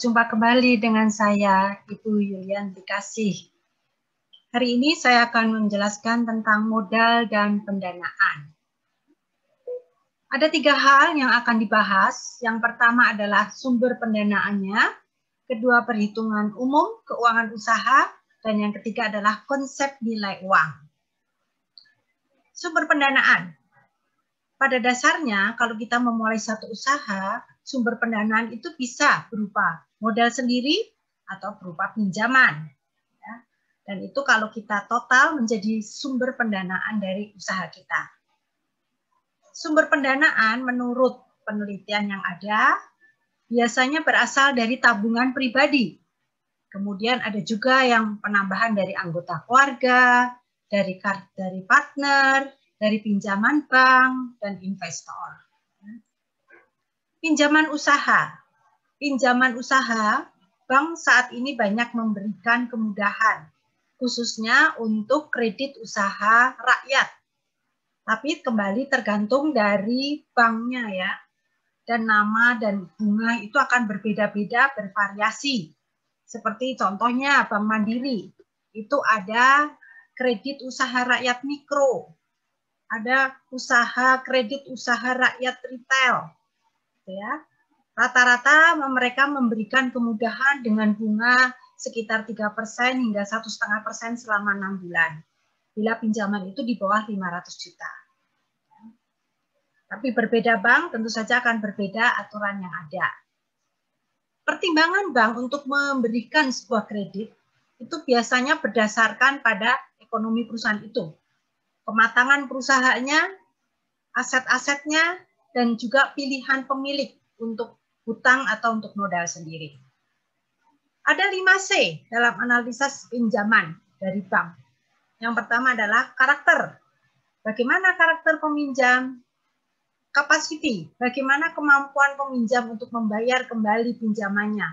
berjumpa kembali dengan saya, Ibu Yulianti Kasih. Hari ini saya akan menjelaskan tentang modal dan pendanaan. Ada 3 hal yang akan dibahas. Yang pertama adalah sumber pendanaannya, kedua perhitungan umum keuangan usaha, dan yang ketiga adalah konsep nilai uang. Sumber pendanaan. Pada dasarnya, kalau kita memulai satu usaha, sumber pendanaan itu bisa berupa modal sendiri atau berupa pinjaman. Ya. Dan itu kalau kita total menjadi sumber pendanaan dari usaha kita. Sumber pendanaan menurut penelitian yang ada, biasanya berasal dari tabungan pribadi. Kemudian ada juga yang penambahan dari anggota keluarga, dari partner, dari pinjaman bank, dan investor. Pinjaman usaha. Pinjaman usaha, bank saat ini banyak memberikan kemudahan, khususnya untuk kredit usaha rakyat. Tapi kembali tergantung dari banknya ya. Dan nama dan bunga itu akan berbeda-beda, bervariasi. Seperti contohnya Bank Mandiri, itu ada kredit usaha rakyat mikro, ada usaha kredit usaha rakyat retail, ya. Rata-rata mereka memberikan kemudahan dengan bunga sekitar 3% hingga 1,5% selama 6 bulan. Bila pinjaman itu di bawah 500 juta. Tapi berbeda bank tentu saja akan berbeda aturan yang ada. Pertimbangan bank untuk memberikan sebuah kredit itu biasanya berdasarkan pada ekonomi perusahaan itu. Kematangan perusahaannya, aset-asetnya, dan juga pilihan pemilik untuk hutang atau untuk modal sendiri. Ada 5C dalam analisis pinjaman dari bank. Yang pertama adalah karakter. Bagaimana karakter peminjam? Capacity, bagaimana kemampuan peminjam untuk membayar kembali pinjamannya.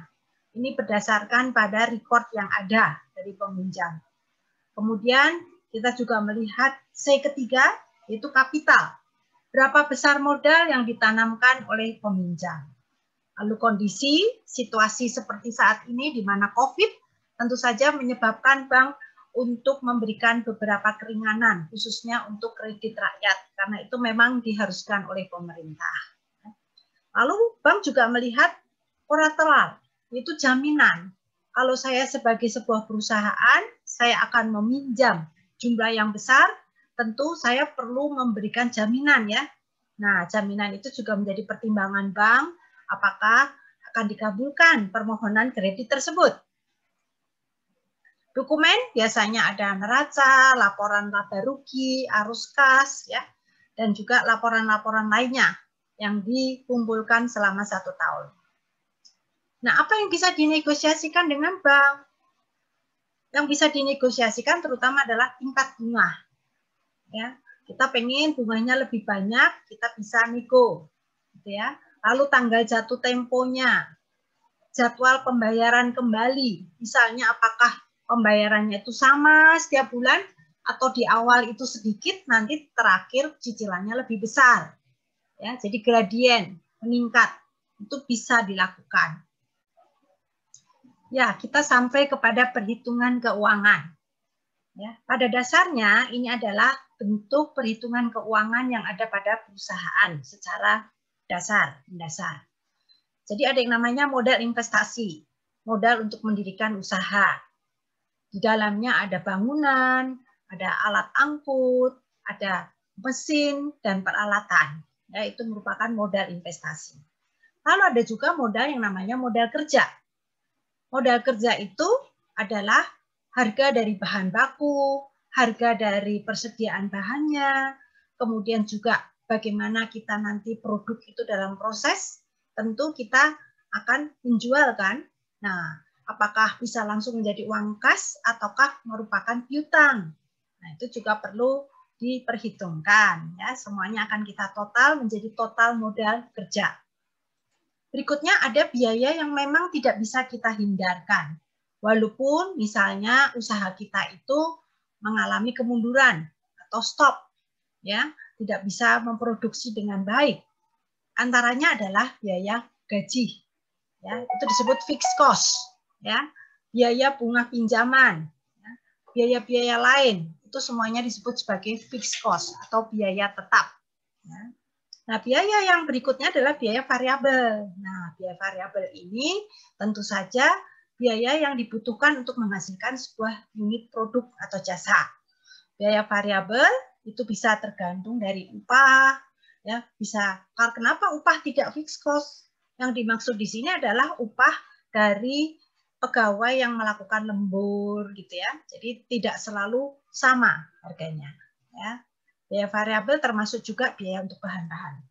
Ini berdasarkan pada record yang ada dari peminjam. Kemudian kita juga melihat C ketiga, yaitu kapital. Berapa besar modal yang ditanamkan oleh peminjam. Lalu kondisi, situasi seperti saat ini di mana COVID tentu saja menyebabkan bank untuk memberikan beberapa keringanan, khususnya untuk kredit rakyat, karena itu memang diharuskan oleh pemerintah. Lalu bank juga melihat kolateral, yaitu jaminan. Kalau saya sebagai sebuah perusahaan, saya akan meminjam jumlah yang besar, tentu saya perlu memberikan jaminan ya. Nah, jaminan itu juga menjadi pertimbangan bank, apakah akan dikabulkan permohonan kredit tersebut. Dokumen biasanya ada neraca, laporan laba rugi, arus kas, ya, dan juga laporan-laporan lainnya yang dikumpulkan selama 1 tahun. Nah, apa yang bisa dinegosiasikan dengan bank? Yang bisa dinegosiasikan terutama adalah tingkat bunga. Ya, kita pengen bunganya lebih banyak, kita bisa nego, gitu ya. Lalu tanggal jatuh temponya, jadwal pembayaran kembali, misalnya apakah pembayarannya itu sama setiap bulan atau di awal itu sedikit, nanti terakhir cicilannya lebih besar. Ya, jadi gradien meningkat itu bisa dilakukan. Ya, kita sampai kepada perhitungan keuangan. Ya, pada dasarnya ini adalah bentuk perhitungan keuangan yang ada pada perusahaan secara mendasar. Jadi ada yang namanya modal investasi, modal untuk mendirikan usaha. Di dalamnya ada bangunan, ada alat angkut, ada mesin dan peralatan. Ya, itu merupakan modal investasi. Lalu ada juga modal yang namanya modal kerja. Modal kerja itu adalah harga dari bahan baku, harga dari persediaan bahannya, kemudian juga bagaimana kita nanti produk itu dalam proses, tentu kita akan menjual kan. Nah, apakah bisa langsung menjadi uang kas ataukah merupakan piutang. Nah, itu juga perlu diperhitungkan ya. Semuanya akan kita total menjadi total modal kerja. Berikutnya ada biaya yang memang tidak bisa kita hindarkan. Walaupun misalnya usaha kita itu mengalami kemunduran atau stop, ya, tidak bisa memproduksi dengan baik. Antaranya adalah biaya gaji. ya, itu disebut fixed cost, ya. Biaya bunga pinjaman, ya, biaya-biaya lain, itu semuanya disebut sebagai fixed cost atau biaya tetap. Ya. Nah, biaya yang berikutnya adalah biaya variabel. Nah, biaya variabel ini tentu saja biaya yang dibutuhkan untuk menghasilkan sebuah unit produk atau jasa. Biaya variabel itu bisa tergantung dari upah, ya, bisa. Kenapa upah tidak fixed cost? Yang dimaksud di sini adalah upah dari pegawai yang melakukan lembur, gitu ya. Jadi tidak selalu sama harganya, ya. Biaya variabel termasuk juga biaya untuk bahan-bahan.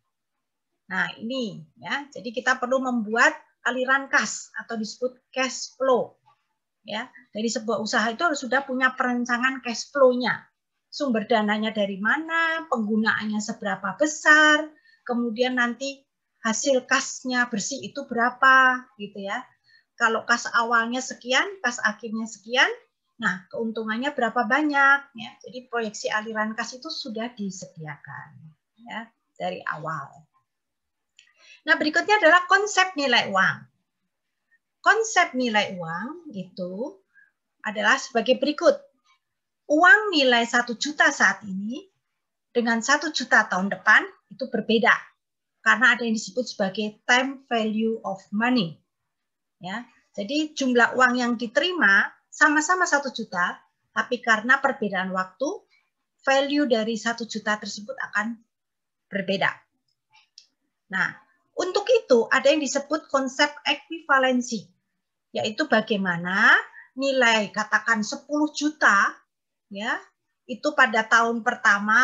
Nah, ini ya. Jadi kita perlu membuat aliran kas atau disebut cash flow. Ya, dari sebuah usaha itu harus sudah punya perencanaan cash flow-nya. Sumber dananya dari mana, penggunaannya seberapa besar, kemudian nanti hasil kasnya bersih itu berapa, gitu ya. Kalau kas awalnya sekian, kas akhirnya sekian, nah, keuntungannya berapa banyak, ya. Jadi proyeksi aliran kas itu sudah disediakan, ya, dari awal. Nah, berikutnya adalah konsep nilai uang. Konsep nilai uang itu adalah sebagai berikut. Uang nilai 1 juta saat ini dengan 1 juta tahun depan itu berbeda. Karena ada yang disebut sebagai time value of money. Ya, jadi jumlah uang yang diterima sama-sama 1 juta, tapi karena perbedaan waktu, value dari 1 juta tersebut akan berbeda. Nah, untuk itu ada yang disebut konsep ekuivalensi, yaitu bagaimana nilai katakan 10 juta, ya, itu pada tahun pertama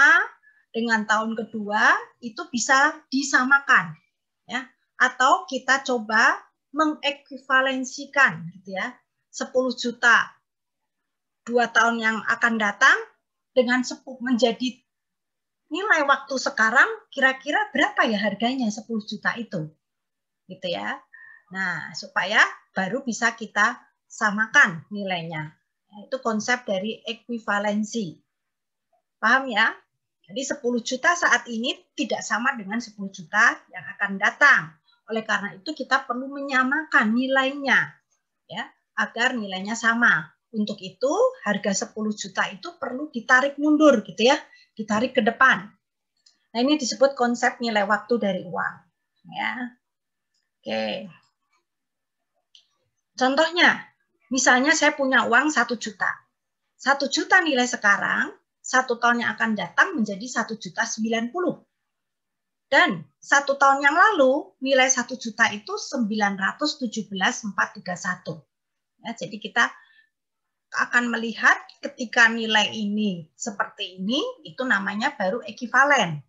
dengan tahun kedua itu bisa disamakan, ya, atau kita coba mengekuivalensikan, gitu ya, 10 juta 2 tahun yang akan datang dengan menjadi nilai waktu sekarang kira-kira berapa ya harganya 10 juta itu, gitu ya. Nah, supaya baru bisa kita samakan nilainya. Itu konsep dari ekuivalensi. Paham ya? Jadi 10 juta saat ini tidak sama dengan 10 juta yang akan datang. Oleh karena itu kita perlu menyamakan nilainya, ya, agar nilainya sama. Untuk itu harga 10 juta itu perlu ditarik mundur, gitu ya, ditarik ke depan. Nah, ini disebut konsep nilai waktu dari uang, ya. Oke. Contohnya, misalnya saya punya uang 1 juta. 1 juta nilai sekarang, 1 tahun yang akan datang menjadi 1.090.000. Dan 1 tahun yang lalu nilai 1 juta itu 917.431. Ya, jadi kita akan melihat ketika nilai ini seperti ini, itu namanya baru ekivalen.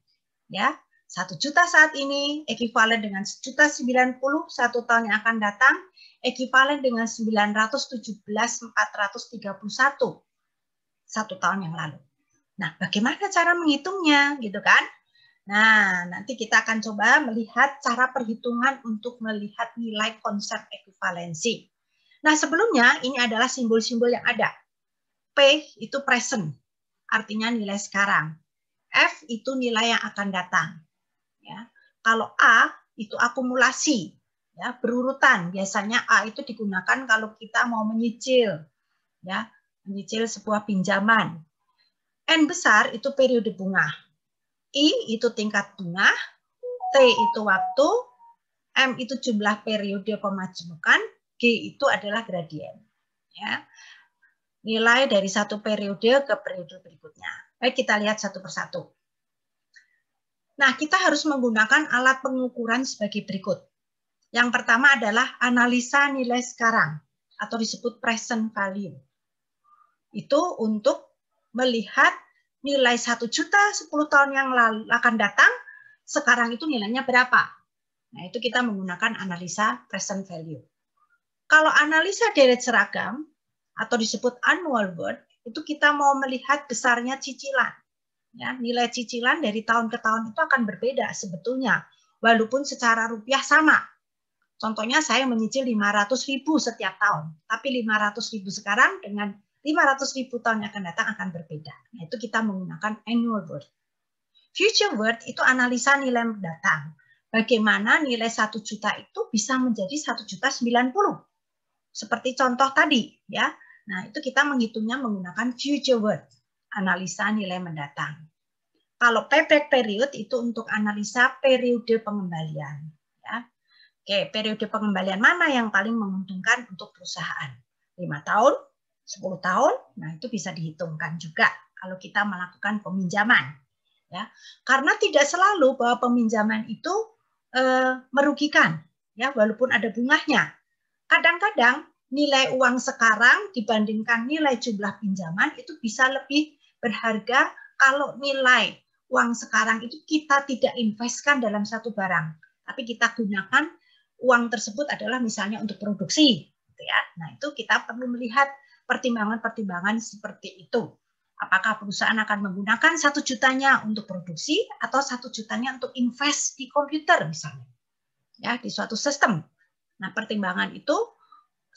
Ya, 1 juta saat ini ekivalen dengan 1.090.000, 1 tahun yang akan datang ekivalen dengan 917.431 1 tahun yang lalu. Nah, bagaimana cara menghitungnya, gitu kan? Nah, nanti kita akan coba melihat cara perhitungan untuk melihat nilai konsep ekuivalensi. Nah, sebelumnya ini adalah simbol-simbol yang ada. P itu present, artinya nilai sekarang. F itu nilai yang akan datang. Ya. Kalau A itu akumulasi, ya, berurutan. Biasanya A itu digunakan kalau kita mau menyicil, ya, menyicil sebuah pinjaman. N besar itu periode bunga. I itu tingkat bunga, T itu waktu, M itu jumlah periode pemajukan, G itu adalah gradien. Ya. Nilai dari satu periode ke periode berikutnya. Baik, kita lihat satu persatu. Nah, kita harus menggunakan alat pengukuran sebagai berikut. Yang pertama adalah analisa nilai sekarang, atau disebut present value. Itu untuk melihat nilai 1 juta 10 tahun yang lalu akan datang, sekarang itu nilainya berapa. Nah, itu kita menggunakan analisa present value. Kalau analisa deret seragam, atau disebut annual worth, itu kita mau melihat besarnya cicilan. Ya, nilai cicilan dari tahun ke tahun itu akan berbeda sebetulnya, walaupun secara rupiah sama. Contohnya saya menyicil 500.000 setiap tahun, tapi 500.000 sekarang dengan 500.000 tahun yang akan datang akan berbeda. Nah, itu kita menggunakan annual worth. Future worth itu analisa nilai mendatang. bagaimana nilai 1 juta itu bisa menjadi 1.090.000. Seperti contoh tadi, ya. Nah, itu kita menghitungnya menggunakan future worth, analisa nilai mendatang. Kalau payback period itu untuk analisa periode pengembalian. Ya. Oke, periode pengembalian mana yang paling menguntungkan untuk perusahaan? 5 tahun, 10 tahun, nah itu bisa dihitungkan juga kalau kita melakukan peminjaman. Ya. Karena tidak selalu bahwa peminjaman itu merugikan, ya, walaupun ada bunganya. Kadang-kadang nilai uang sekarang dibandingkan nilai jumlah pinjaman itu bisa lebih berharga kalau nilai uang sekarang itu kita tidak investkan dalam satu barang, tapi kita gunakan uang tersebut adalah misalnya untuk produksi, gitu ya. Nah, itu kita perlu melihat pertimbangan-pertimbangan seperti itu. Apakah perusahaan akan menggunakan 1 jutanya untuk produksi atau 1 jutanya untuk invest di komputer misalnya, ya, di suatu sistem. Nah, pertimbangan itu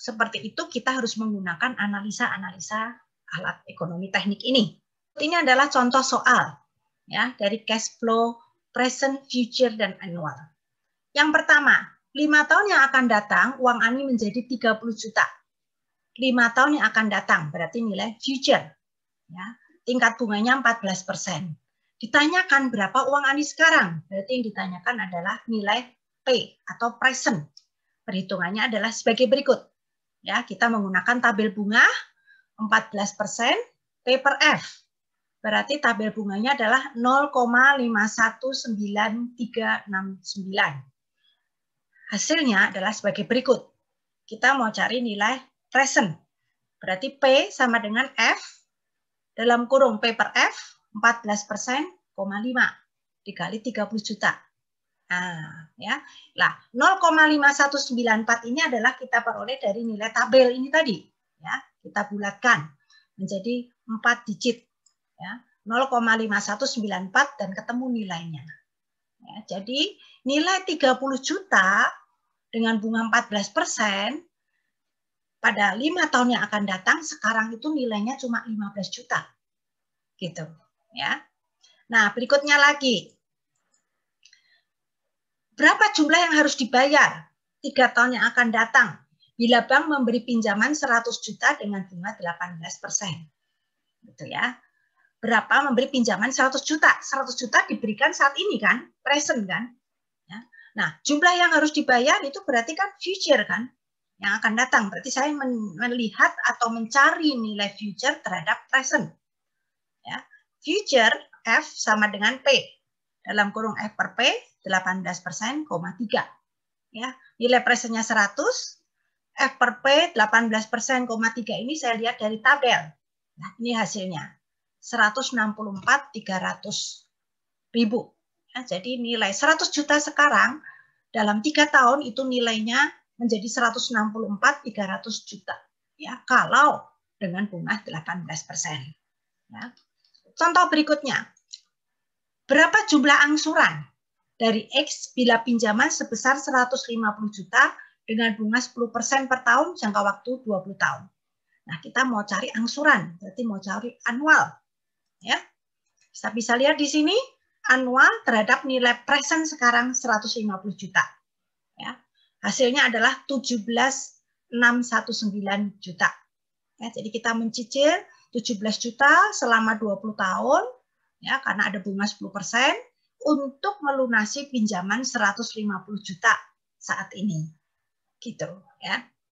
seperti itu kita harus menggunakan analisa-analisa alat ekonomi teknik ini. Ini adalah contoh soal, ya, dari cash flow present, future, dan annual. Yang pertama, 5 tahun yang akan datang, uang Ani menjadi 30 juta. 5 tahun yang akan datang, berarti nilai future. Ya, tingkat bunganya 14%. Ditanyakan berapa uang Ani sekarang, berarti yang ditanyakan adalah nilai P atau present. Perhitungannya adalah sebagai berikut. Ya, kita menggunakan tabel bunga 14% P per F. Berarti tabel bunganya adalah 0,519369. Hasilnya adalah sebagai berikut. Kita mau cari nilai present. Berarti P sama dengan F dalam kurung P per F 14%,5 dikali 30 juta. Nah, ya. Lah, 0,5194 ini adalah kita peroleh dari nilai tabel ini tadi, ya. Kita bulatkan menjadi 4 digit, ya. 0,5194 dan ketemu nilainya. Ya, jadi nilai 30 juta dengan bunga 14% pada 5 tahun yang akan datang sekarang itu nilainya cuma 15 juta. Gitu, ya. Nah, berikutnya lagi. Berapa jumlah yang harus dibayar 3 tahun yang akan datang bila bank memberi pinjaman 100 juta dengan bunga 18%. Gitu ya. Berapa memberi pinjaman 100 juta? 100 juta diberikan saat ini kan, present kan. Ya. Nah, jumlah yang harus dibayar itu berarti kan future kan, yang akan datang. Berarti saya melihat atau mencari nilai future terhadap present. Ya. Future F sama dengan P. Dalam kurung F per P 18%,3. Ya, nilai presentnya 100, F per P 18%,3 ini saya lihat dari tabel. Nah, ini hasilnya 164.300.000. Ya, jadi nilai 100 juta sekarang dalam 3 tahun itu nilainya menjadi 164.300 juta. Ya, kalau dengan bunga 18%. Ya. Contoh berikutnya. Berapa jumlah angsuran dari X bila pinjaman sebesar 150 juta dengan bunga 10% per tahun jangka waktu 20 tahun. Nah, kita mau cari angsuran, berarti mau cari annual. Ya. Kita bisa lihat di sini annual terhadap nilai present sekarang 150 juta. Ya. Hasilnya adalah 17.619 juta. Ya, jadi kita mencicil 17 juta selama 20 tahun. Ya, karena ada bunga 10% untuk melunasi pinjaman 150 juta saat ini. Gitu, ya.